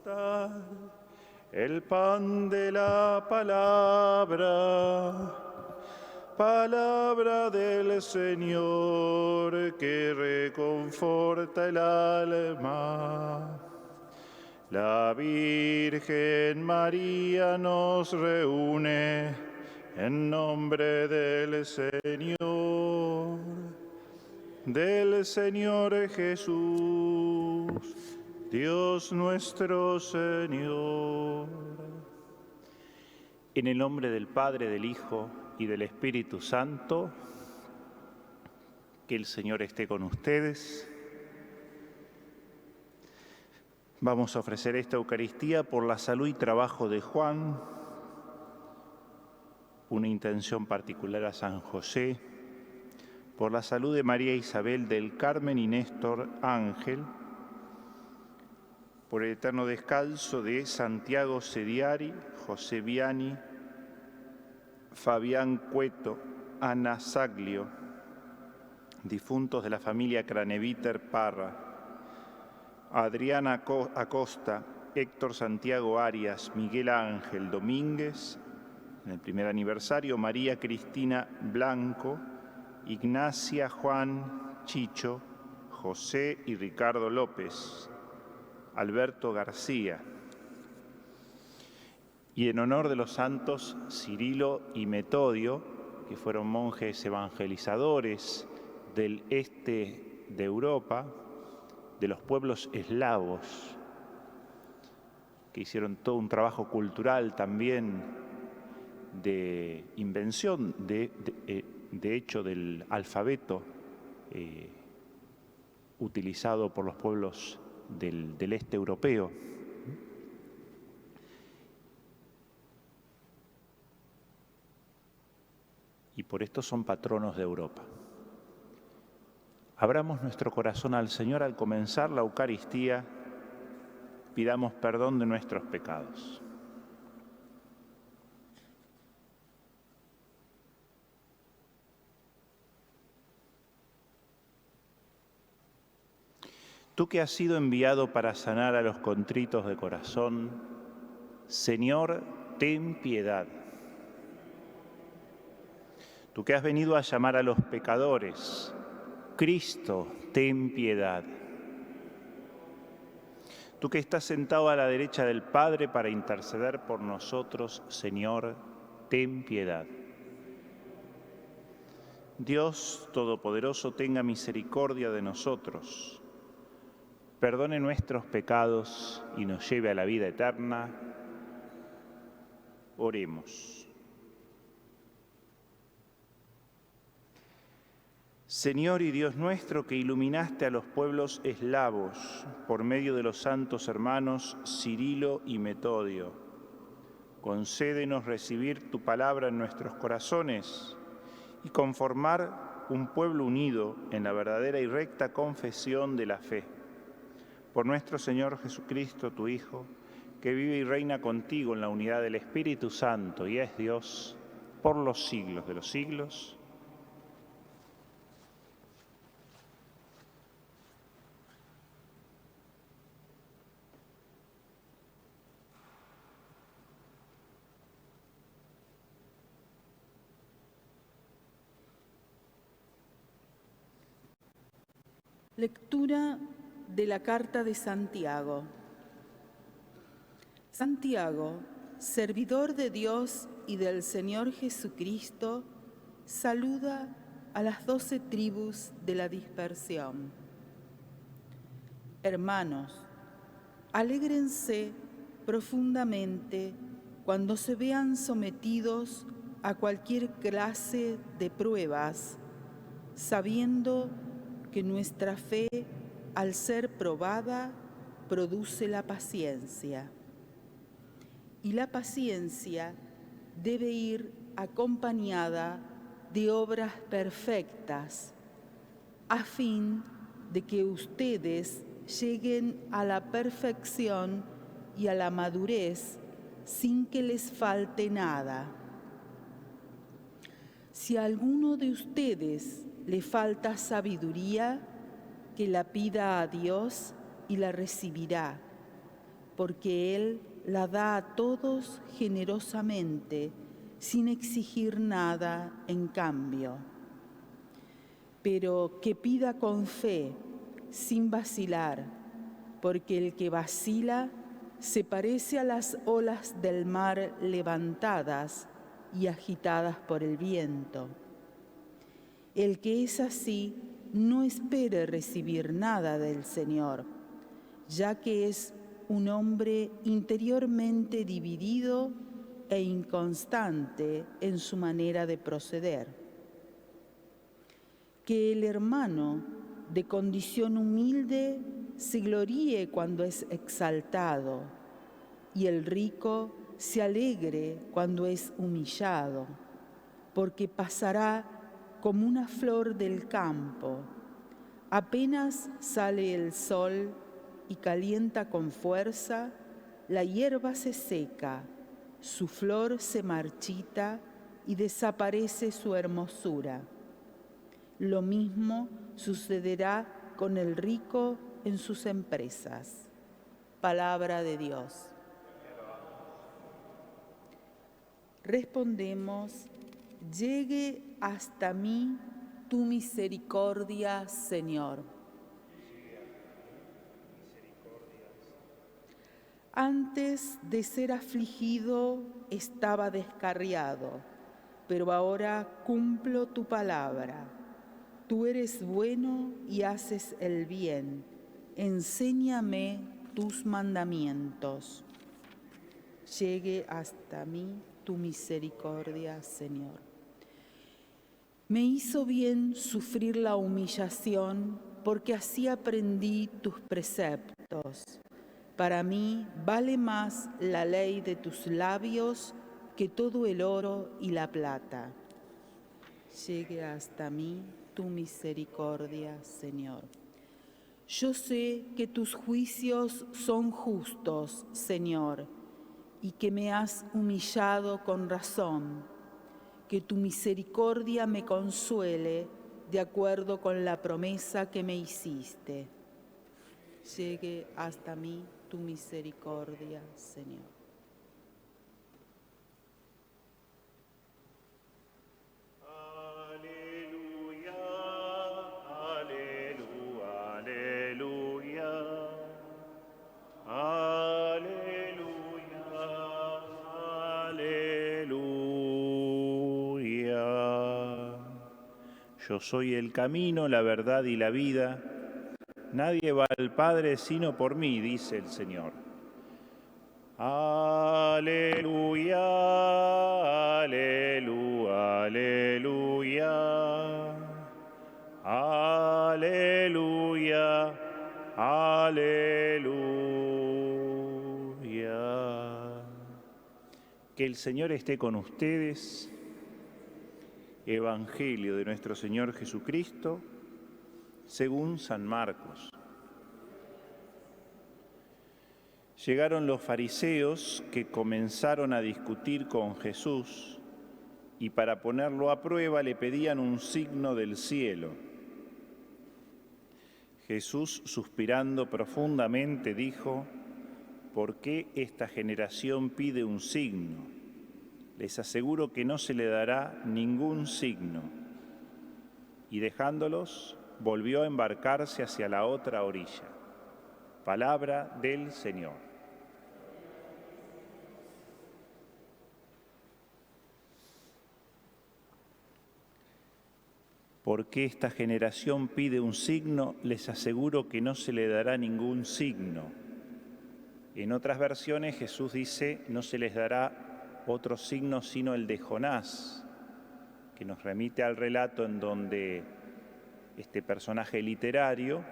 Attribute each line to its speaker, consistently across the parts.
Speaker 1: gustar el pan de la palabra. Palabra del Señor que reconforta el alma. La Virgen María nos reúne en nombre del Señor Jesús, Dios nuestro Señor. En el nombre del Padre, del Hijo y del Espíritu Santo, que el Señor esté con ustedes. Vamos a ofrecer esta Eucaristía por la salud y trabajo de Juan, una intención particular a San José, por la salud de María Isabel del Carmen y Néstor Ángel, por el eterno descanso de Santiago Sediari, José Viani, Fabián Cueto, Ana Saglio, difuntos de la familia Craneviter Parra, Adriana Acosta, Héctor Santiago Arias, Miguel Ángel Domínguez, en el primer aniversario, María Cristina Blanco, Ignacia Juan Chicho, José y Ricardo López, Alberto García. Y en honor de los santos Cirilo y Metodio, que fueron monjes evangelizadores del este de Europa, de los pueblos eslavos, que hicieron todo un trabajo cultural también de invención, de hecho, del alfabeto utilizado por los pueblos del este europeo. Y por esto son patronos de Europa. Abramos nuestro corazón al Señor al comenzar la Eucaristía, pidamos perdón de nuestros pecados. Tú que has sido enviado para sanar a los contritos de corazón, Señor, ten piedad. Tú que has venido a llamar a los pecadores, Cristo, ten piedad. Tú que estás sentado a la derecha del Padre para interceder por nosotros, Señor, ten piedad. Dios Todopoderoso, tenga misericordia de nosotros, perdone nuestros pecados y nos lleve a la vida eterna. Oremos. Señor y Dios nuestro, que iluminaste a los pueblos eslavos por medio de los santos hermanos Cirilo y Metodio, concédenos recibir tu palabra en nuestros corazones y conformar un pueblo unido en la verdadera y recta confesión de la fe. Por nuestro Señor Jesucristo, tu Hijo, que vive y reina contigo en la unidad del Espíritu Santo y es Dios por los siglos de los siglos.
Speaker 2: Lectura de la Carta de Santiago. Santiago, servidor de Dios y del Señor Jesucristo, saluda a las 12 tribus de la dispersión. Hermanos, alégrense profundamente cuando se vean sometidos a cualquier clase de pruebas, sabiendo que nuestra fe, al ser probada, produce la paciencia. Y la paciencia debe ir acompañada de obras perfectas, a fin de que ustedes lleguen a la perfección y a la madurez sin que les falte nada. Si a alguno de ustedes le falta sabiduría, que la pida a Dios y la recibirá, porque Él la da a todos generosamente, sin exigir nada en cambio. Pero que pida con fe, sin vacilar, porque el que vacila se parece a las olas del mar levantadas y agitadas por el viento. El que es así no espere recibir nada del Señor, ya que es un hombre interiormente dividido e inconstante en su manera de proceder. Que el hermano de condición humilde se gloríe cuando es exaltado, y el rico se alegre cuando es humillado, porque pasará como una flor del campo. Apenas sale el sol y calienta con fuerza, la hierba se seca, su flor se marchita y desaparece su hermosura. Lo mismo sucederá con el rico en sus empresas. Palabra de Dios. Respondemos: llegue hasta mí tu misericordia, Señor. Antes de ser afligido estaba descarriado, pero ahora cumplo tu palabra. Tú eres bueno y haces el bien. Enséñame tus mandamientos. Llegue hasta mí tu misericordia, Señor. Me hizo bien sufrir la humillación, porque así aprendí tus preceptos. Para mí vale más la ley de tus labios que todo el oro y la plata. Llegue hasta mí tu misericordia, Señor. Yo sé que tus juicios son justos, Señor, y que me has humillado con razón. Que tu misericordia me consuele de acuerdo con la promesa que me hiciste. Llegue hasta mí tu misericordia, Señor.
Speaker 1: Aleluya, aleluya, aleluya. Aleluya, aleluya. Yo soy el camino, la verdad y la vida. Nadie va al Padre sino por mí, dice el Señor. Aleluya, aleluya, aleluya. Aleluya, aleluya. Que el Señor esté con ustedes. Evangelio de nuestro Señor Jesucristo, según San Marcos. Llegaron los fariseos que comenzaron a discutir con Jesús y para ponerlo a prueba le pedían un signo del cielo. Jesús, suspirando profundamente, dijo: ¿por qué esta generación pide un signo? Les aseguro que no se le dará ningún signo. Y dejándolos, volvió a embarcarse hacia la otra orilla. Palabra del Señor. ¿Por qué esta generación pide un signo? Les aseguro que no se le dará ningún signo. En otras versiones Jesús dice: no se les dará otro signo sino el de Jonás, que nos remite al relato en donde este personaje literario,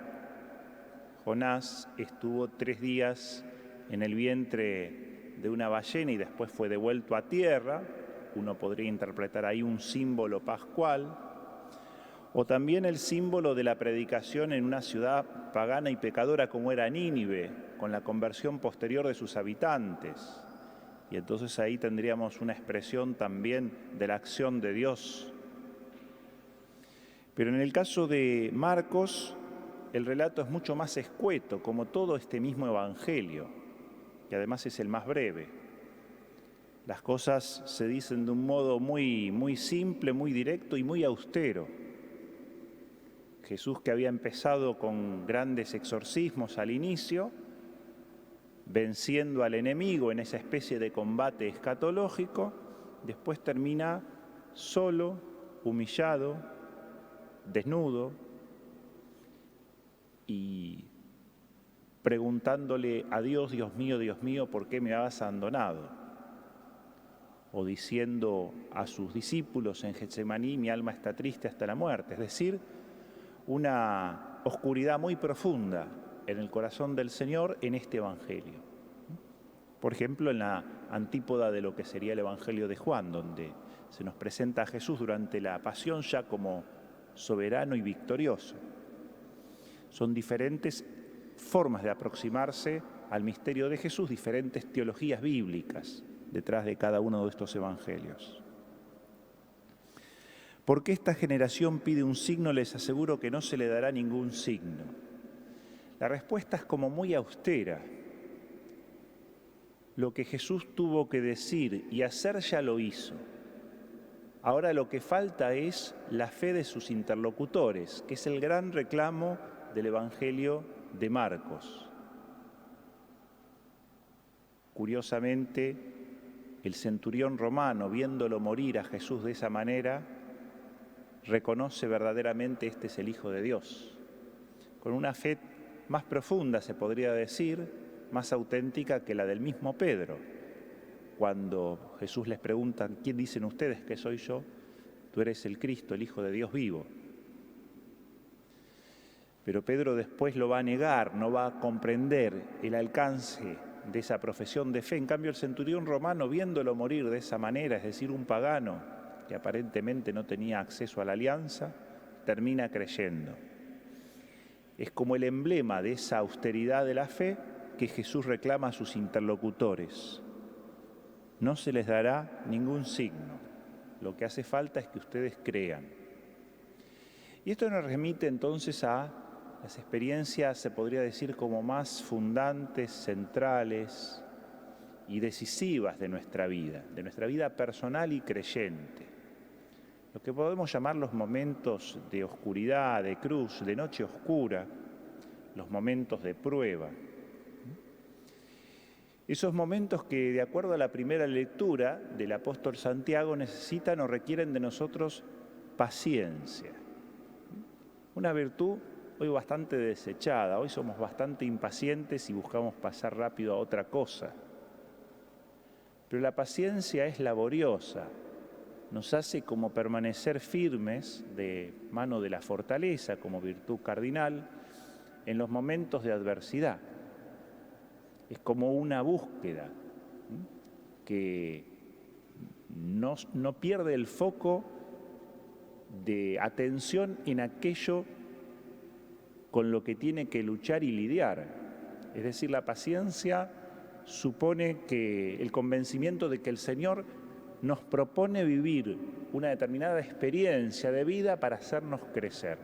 Speaker 1: Jonás, estuvo 3 días en el vientre de una ballena y después fue devuelto a tierra. Uno podría interpretar ahí un símbolo pascual, o también el símbolo de la predicación en una ciudad pagana y pecadora como era Nínive, con la conversión posterior de sus habitantes. Y entonces ahí tendríamos una expresión también de la acción de Dios. Pero en el caso de Marcos, el relato es mucho más escueto, como todo este mismo Evangelio. que además es el más breve. Las cosas se dicen de un modo muy simple, muy directo y muy austero. Jesús, que había empezado con grandes exorcismos al inicio, venciendo al enemigo en esa especie de combate escatológico, después termina solo, humillado, desnudo y preguntándole a Dios, Dios mío, ¿por qué me has abandonado? O diciendo a sus discípulos en Getsemaní, mi alma está triste hasta la muerte. Es decir, una oscuridad muy profunda en el corazón del Señor en este Evangelio. Por ejemplo, en la antípoda de lo que sería el Evangelio de Juan, donde se nos presenta a Jesús durante la pasión ya como soberano y victorioso. Son diferentes formas de aproximarse al misterio de Jesús, diferentes teologías bíblicas detrás de cada uno de estos evangelios. ¿Por qué esta generación pide un signo? Les aseguro que no se le dará ningún signo. La respuesta es como muy austera. Lo que Jesús tuvo que decir y hacer ya lo hizo. Ahora lo que falta es la fe de sus interlocutores, que es el gran reclamo del Evangelio de Marcos. Curiosamente, el centurión romano, viéndolo morir a Jesús de esa manera, reconoce verdaderamente este es el Hijo de Dios. Con una fe más profunda, se podría decir, más auténtica que la del mismo Pedro. Cuando Jesús les pregunta, ¿quién dicen ustedes que soy yo? Tú eres el Cristo, el Hijo de Dios vivo. Pero Pedro después lo va a negar, no va a comprender el alcance de esa profesión de fe. En cambio, el centurión romano, viéndolo morir de esa manera, es decir, un pagano que aparentemente no tenía acceso a la alianza, termina creyendo. Es como el emblema de esa austeridad de la fe que Jesús reclama a sus interlocutores. No se les dará ningún signo. Lo que hace falta es que ustedes crean. Y esto nos remite entonces a las experiencias, se podría decir, como más fundantes, centrales y decisivas de nuestra vida personal y creyente. Lo que podemos llamar los momentos de oscuridad, de cruz, de noche oscura, los momentos de prueba. Esos momentos que, de acuerdo a la primera lectura del apóstol Santiago, necesitan o requieren de nosotros paciencia. Una virtud hoy bastante desechada, hoy somos bastante impacientes y buscamos pasar rápido a otra cosa. Pero la paciencia es laboriosa, nos hace como permanecer firmes de mano de la fortaleza como virtud cardinal en los momentos de adversidad. Es como una búsqueda que no pierde el foco de atención en aquello con lo que tiene que luchar y lidiar. Es decir, la paciencia supone que el convencimiento de que el Señor nos propone vivir una determinada experiencia de vida para hacernos crecer.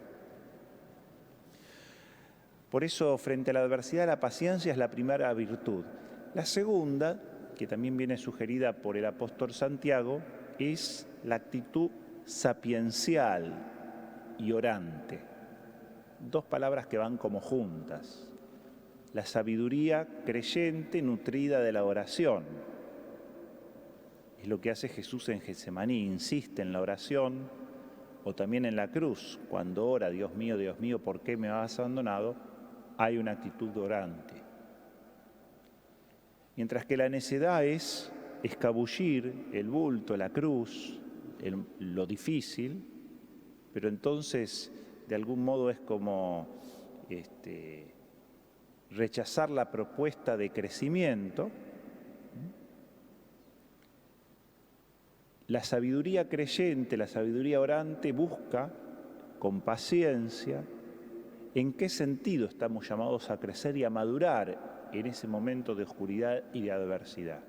Speaker 1: Por eso, frente a la adversidad, la paciencia es la primera virtud. La segunda, que también viene sugerida por el apóstol Santiago, es la actitud sapiencial y orante. Dos palabras que van como juntas. La sabiduría creyente nutrida de la oración. Es lo que hace Jesús en Getsemaní, insiste en la oración, o también en la cruz, cuando ora, Dios mío, ¿por qué me has abandonado? Hay una actitud orante. Mientras que la necedad es escabullir el bulto, la cruz, lo difícil, pero entonces de algún modo es como rechazar la propuesta de crecimiento. La sabiduría creyente, la sabiduría orante busca con paciencia en qué sentido estamos llamados a crecer y a madurar en ese momento de oscuridad y de adversidad.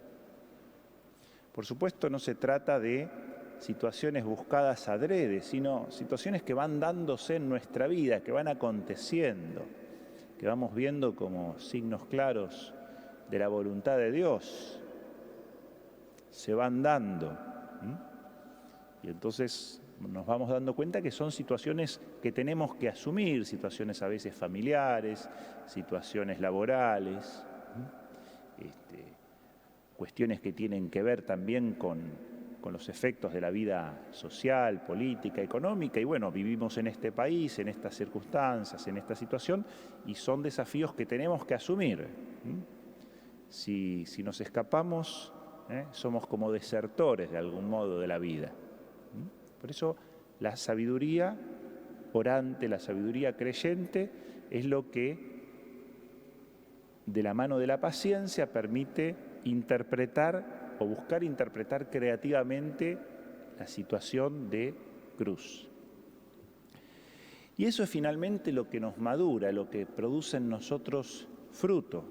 Speaker 1: Por supuesto, no se trata de situaciones buscadas adrede, sino situaciones que van dándose en nuestra vida, que van aconteciendo, que vamos viendo como signos claros de la voluntad de Dios se van dando. Y entonces nos vamos dando cuenta que son situaciones que tenemos que asumir, situaciones a veces familiares, situaciones laborales, cuestiones que tienen que ver también con los efectos de la vida social, política, económica. Y bueno, vivimos en este país, en estas circunstancias, en esta situación, y son desafíos que tenemos que asumir. Si nos escapamos, somos como desertores de algún modo de la vida. Por eso la sabiduría orante, la sabiduría creyente, es lo que de la mano de la paciencia permite interpretar o buscar interpretar creativamente la situación de cruz. Y eso es finalmente lo que nos madura, lo que produce en nosotros fruto.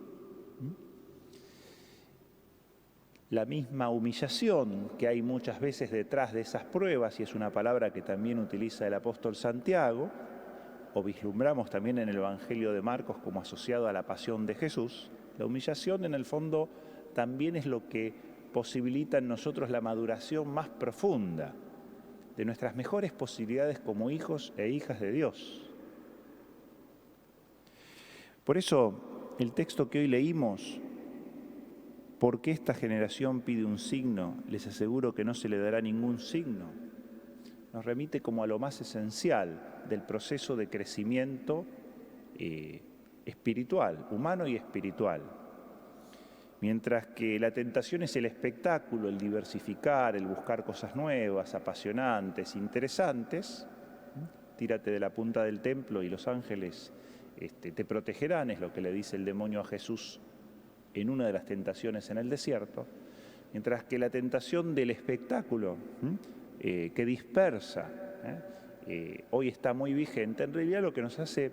Speaker 1: La misma humillación que hay muchas veces detrás de esas pruebas, y es una palabra que también utiliza el apóstol Santiago, o vislumbramos también en el Evangelio de Marcos como asociado a la pasión de Jesús. La humillación en el fondo también es lo que posibilita en nosotros la maduración más profunda de nuestras mejores posibilidades como hijos e hijas de Dios. Por eso el texto que hoy leímos, ¿por qué esta generación pide un signo? Les aseguro que no se le dará ningún signo. Nos remite como a lo más esencial del proceso de crecimiento espiritual, humano y espiritual. Mientras que la tentación es el espectáculo, el diversificar, el buscar cosas nuevas, apasionantes, interesantes, tírate de la punta del templo y los ángeles te protegerán, es lo que le dice el demonio a Jesús en una de las tentaciones en el desierto, mientras que la tentación del espectáculo, que dispersa, hoy está muy vigente. En realidad lo que nos hace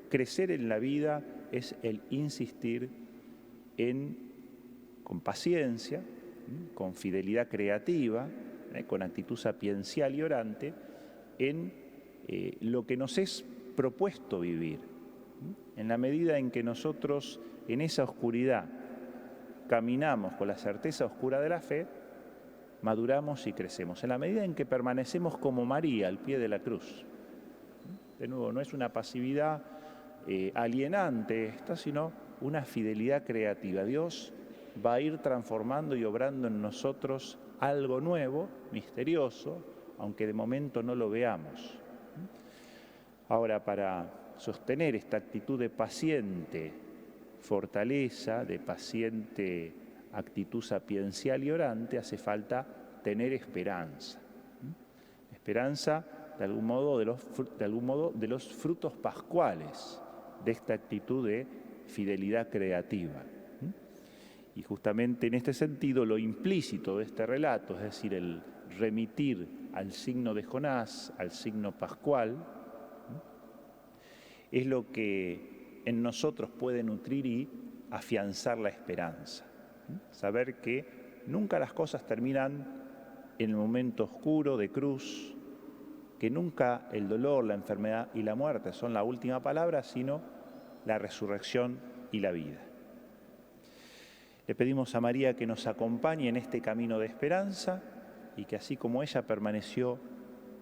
Speaker 1: crecer en la vida es el insistir con paciencia, con fidelidad creativa, con actitud sapiencial y orante, en lo que nos es propuesto vivir. En la medida en que nosotros en esa oscuridad caminamos con la certeza oscura de la fe, maduramos y crecemos. En la medida en que permanecemos como María al pie de la cruz. De nuevo, no es una pasividad alienante esta, sino una fidelidad creativa. Dios va a ir transformando y obrando en nosotros algo nuevo, misterioso, aunque de momento no lo veamos. Ahora, para sostener esta actitud de paciente fortaleza, de paciente actitud sapiencial y orante, hace falta tener esperanza. Esperanza, de algún modo, de los frutos pascuales de esta actitud de fidelidad creativa. Y justamente en este sentido, lo implícito de este relato, es decir, el remitir al signo de Jonás, al signo pascual, es lo que en nosotros puede nutrir y afianzar la esperanza. Saber que nunca las cosas terminan en el momento oscuro de cruz, que nunca el dolor, la enfermedad y la muerte son la última palabra, sino la resurrección y la vida. Le pedimos a María que nos acompañe en este camino de esperanza y que así como ella permaneció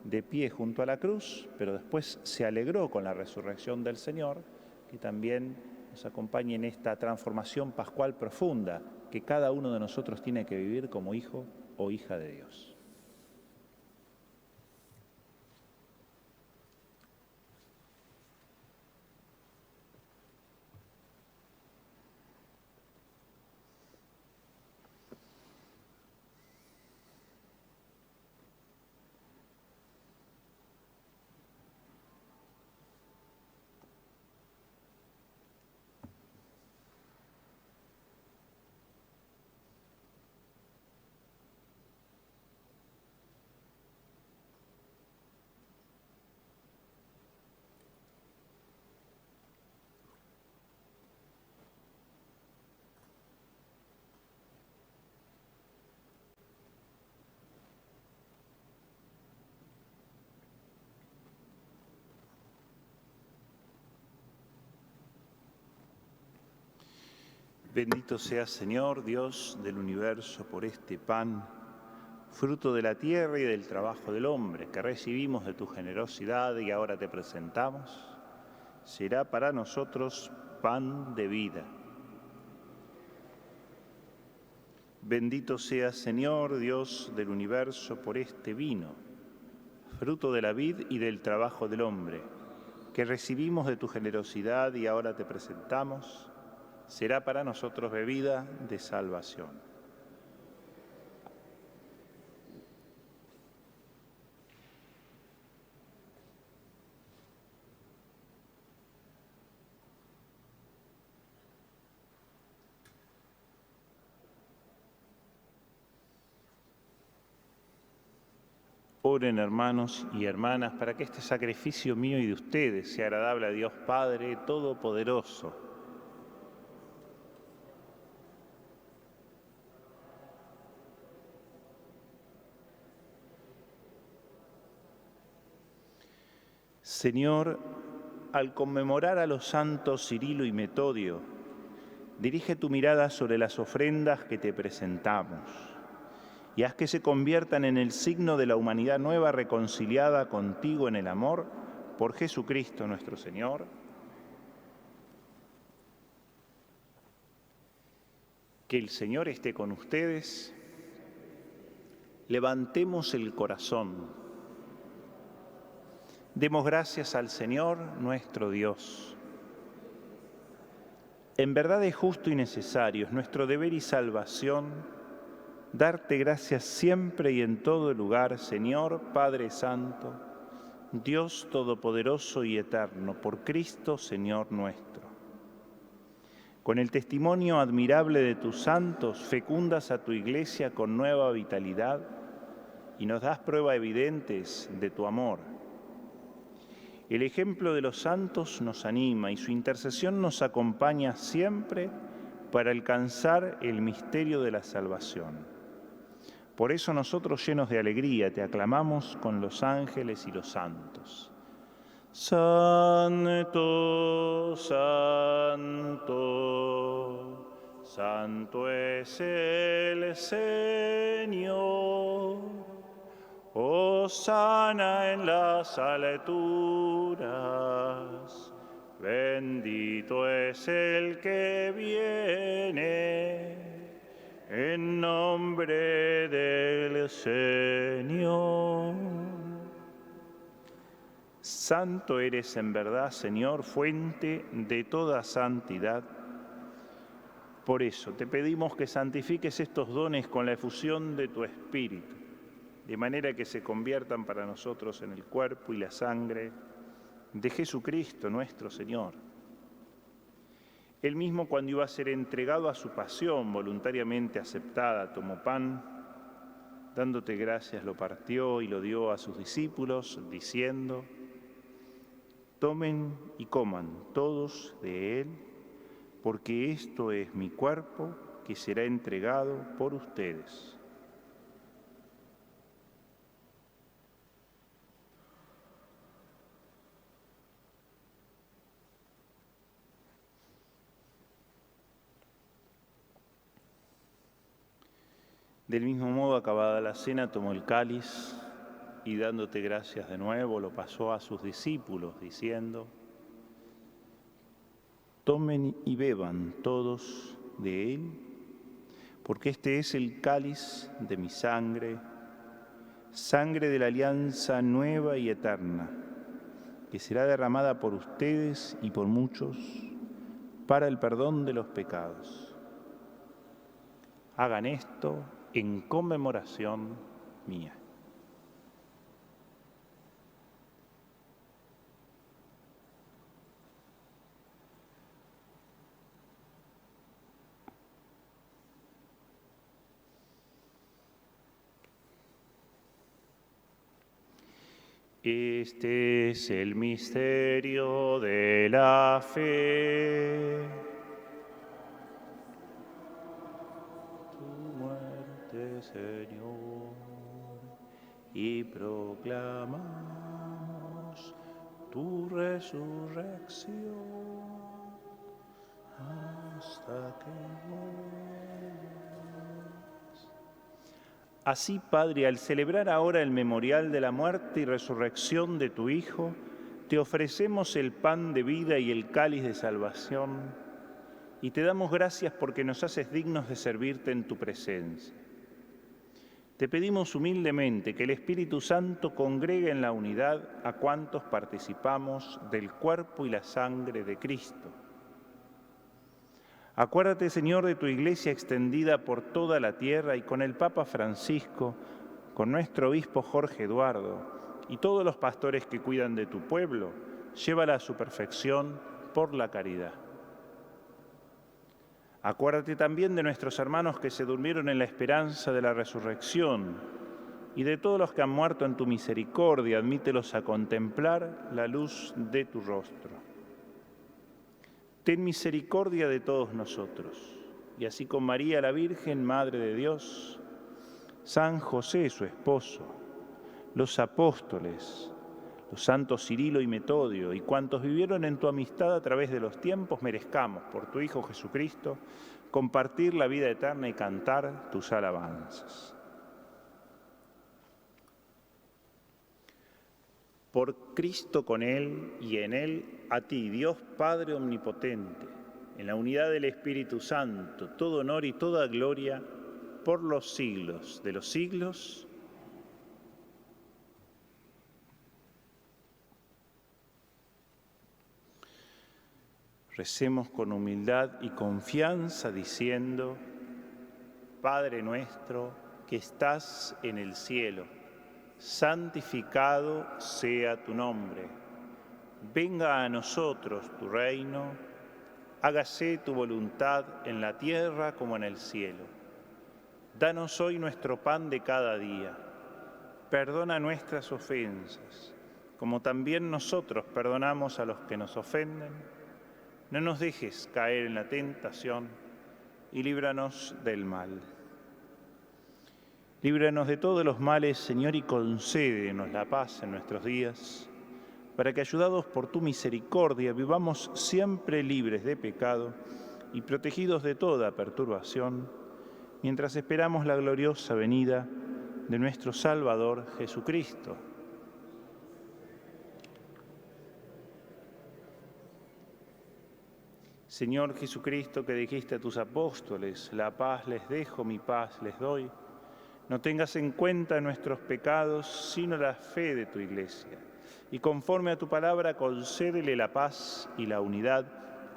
Speaker 1: de pie junto a la cruz, pero después se alegró con la resurrección del Señor, que también nos acompañe en esta transformación pascual profunda que cada uno de nosotros tiene que vivir como hijo o hija de Dios. Bendito seas, Señor, Dios del universo, por este pan, fruto de la tierra y del trabajo del hombre, que recibimos de tu generosidad y ahora te presentamos. Será para nosotros pan de vida. Bendito seas, Señor, Dios del universo, por este vino, fruto de la vid y del trabajo del hombre, que recibimos de tu generosidad y ahora te presentamos. Será para nosotros bebida de salvación. Oren, hermanos y hermanas, para que este sacrificio mío y de ustedes sea agradable a Dios Padre Todopoderoso. Señor, al conmemorar a los santos Cirilo y Metodio, dirige tu mirada sobre las ofrendas que te presentamos y haz que se conviertan en el signo de la humanidad nueva reconciliada contigo en el amor por Jesucristo nuestro Señor. Que el Señor esté con ustedes. Levantemos el corazón. Demos gracias al Señor nuestro Dios. En verdad es justo y necesario, es nuestro deber y salvación, darte gracias siempre y en todo lugar, Señor, Padre Santo, Dios Todopoderoso y Eterno, por Cristo, Señor nuestro. Con el testimonio admirable de tus santos, fecundas a tu Iglesia con nueva vitalidad y nos das pruebas evidentes de tu amor. El ejemplo de los santos nos anima y su intercesión nos acompaña siempre para alcanzar el misterio de la salvación. Por eso nosotros, llenos de alegría, te aclamamos con los ángeles y los santos. Santo, santo, santo es el Señor. Hosana en las alturas, bendito es el que viene en nombre del Señor. Santo eres en verdad, Señor, fuente de toda santidad. Por eso te pedimos que santifiques estos dones con la efusión de tu Espíritu, de manera que se conviertan para nosotros en el cuerpo y la sangre de Jesucristo nuestro Señor. Él mismo, cuando iba a ser entregado a su pasión voluntariamente aceptada, tomó pan, dándote gracias, lo partió y lo dio a sus discípulos, diciendo: tomen y coman todos de él, porque esto es mi cuerpo que será entregado por ustedes. Del mismo modo, acabada la cena, tomó el cáliz y dándote gracias de nuevo, lo pasó a sus discípulos, diciendo: tomen y beban todos de él, porque este es el cáliz de mi sangre, sangre de la alianza nueva y eterna, que será derramada por ustedes y por muchos para el perdón de los pecados. Hagan esto en conmemoración mía. Este es el misterio de la fe. Señor, y proclamamos tu resurrección. Amén. hasta que vuelvas. Así, Padre, al celebrar ahora el memorial de la muerte y resurrección de tu Hijo, te ofrecemos el pan de vida y el cáliz de salvación, y te damos gracias porque nos haces dignos de servirte en tu presencia. Te pedimos humildemente que el Espíritu Santo congregue en la unidad a cuantos participamos del cuerpo y la sangre de Cristo. Acuérdate, Señor, de tu Iglesia extendida por toda la tierra y con el Papa Francisco, con nuestro obispo Jorge Eduardo y todos los pastores que cuidan de tu pueblo, llévala a su perfección por la caridad. Acuérdate también de nuestros hermanos que se durmieron en la esperanza de la resurrección y de todos los que han muerto en tu misericordia, admítelos a contemplar la luz de tu rostro. Ten misericordia de todos nosotros, y así con María la Virgen, Madre de Dios, San José, su esposo, los apóstoles, los santos Cirilo y Metodio, y cuantos vivieron en tu amistad a través de los tiempos, merezcamos, por tu Hijo Jesucristo, compartir la vida eterna y cantar tus alabanzas. Por Cristo, con Él y en Él, a ti, Dios Padre Omnipotente, en la unidad del Espíritu Santo, todo honor y toda gloria por los siglos de los siglos. Recemos con humildad y confianza diciendo: Padre nuestro que estás en el cielo, santificado sea tu nombre. Venga a nosotros tu reino, hágase tu voluntad en la tierra como en el cielo. Danos hoy nuestro pan de cada día. Perdona nuestras ofensas, como también nosotros perdonamos a los que nos ofenden. No nos dejes caer en la tentación y líbranos del mal. Líbranos de todos los males, Señor, y concédenos la paz en nuestros días, para que, ayudados por tu misericordia, vivamos siempre libres de pecado y protegidos de toda perturbación, mientras esperamos la gloriosa venida de nuestro Salvador Jesucristo. Señor Jesucristo, que dijiste a tus apóstoles: la paz les dejo, mi paz les doy, no tengas en cuenta nuestros pecados, sino la fe de tu Iglesia. Y conforme a tu palabra, concédele la paz y la unidad,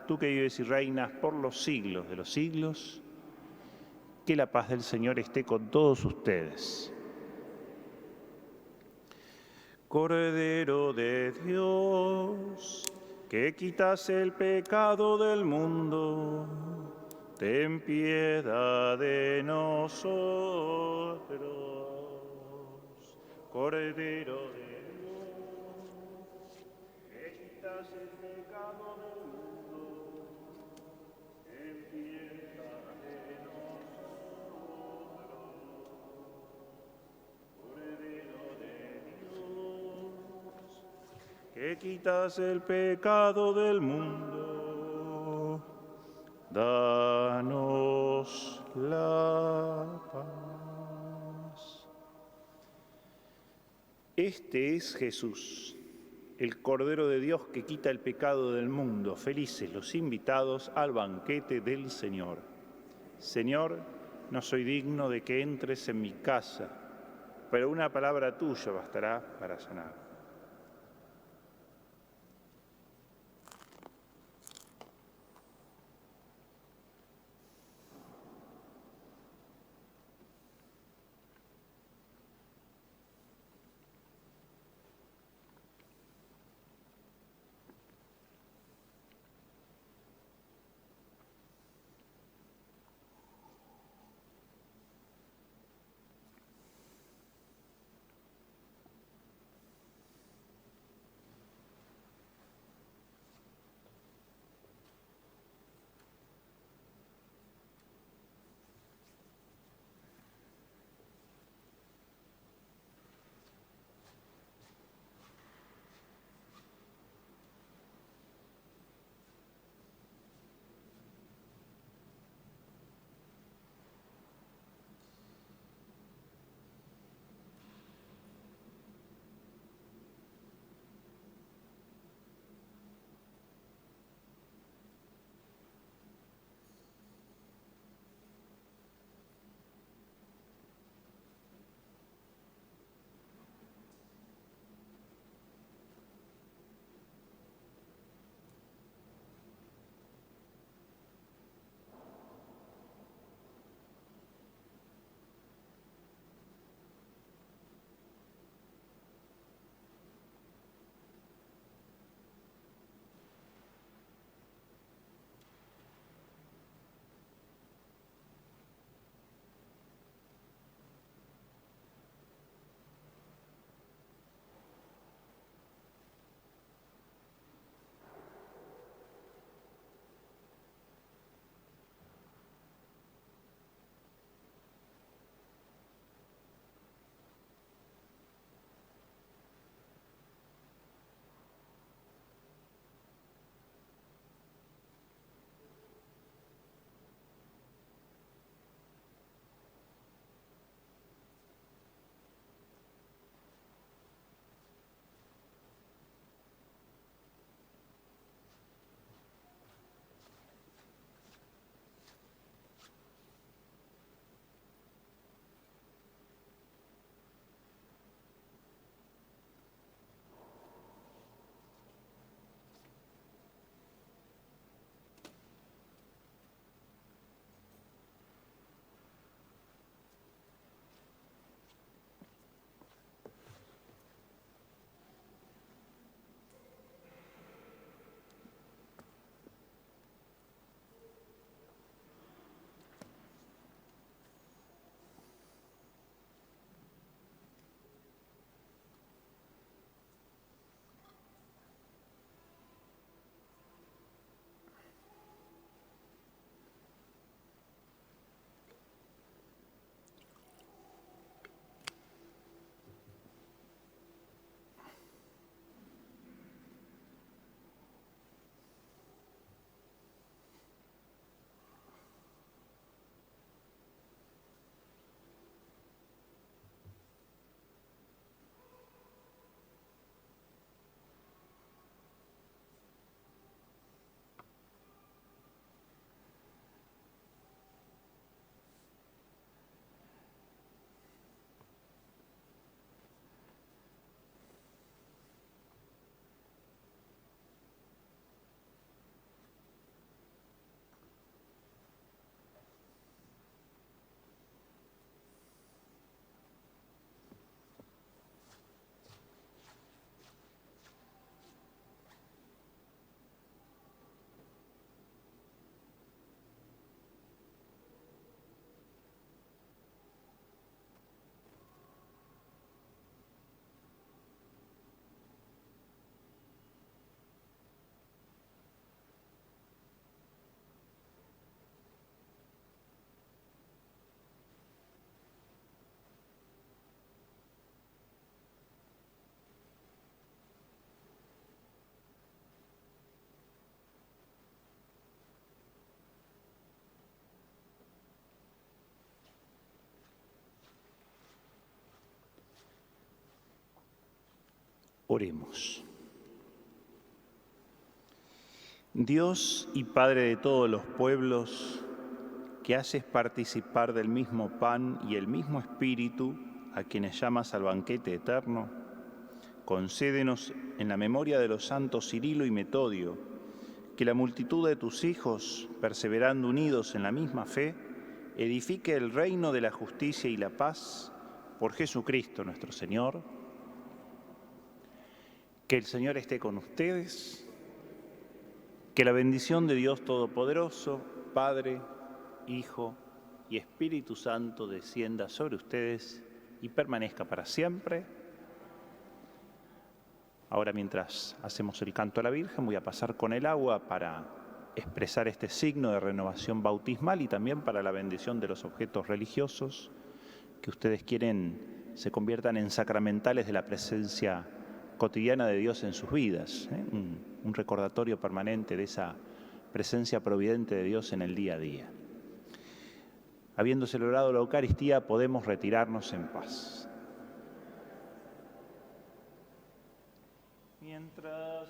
Speaker 1: tú que vives y reinas por los siglos de los siglos. Que la paz del Señor esté con todos ustedes. Cordero de Dios, que quitas el pecado del mundo, ten piedad de nosotros. Cordero de Dios, que quitas el pecado del mundo, ten piedad de nosotros. Cordero de Dios, que quitas el pecado del mundo, danos la paz. Este es Jesús, el Cordero de Dios que quita el pecado del mundo. Felices los invitados al banquete del Señor. Señor, no soy digno de que entres en mi casa, pero una palabra tuya bastará para sanar. Oremos. Dios y Padre de todos los pueblos, que haces participar del mismo pan y el mismo Espíritu a quienes llamas al banquete eterno, concédenos en la memoria de los santos Cirilo y Metodio, que la multitud de tus hijos, perseverando unidos en la misma fe, edifique el reino de la justicia y la paz por Jesucristo nuestro Señor. Que el Señor esté con ustedes, que la bendición de Dios Todopoderoso, Padre, Hijo y Espíritu Santo descienda sobre ustedes y permanezca para siempre. Ahora, mientras hacemos el canto a la Virgen, voy a pasar con el agua para expresar este signo de renovación bautismal y también para la bendición de los objetos religiosos que ustedes quieren se conviertan en sacramentales de la presencia cotidiana de Dios en sus vidas, un recordatorio permanente de esa presencia providente de Dios en el día a día. Habiendo celebrado la Eucaristía, podemos retirarnos en paz. Mientras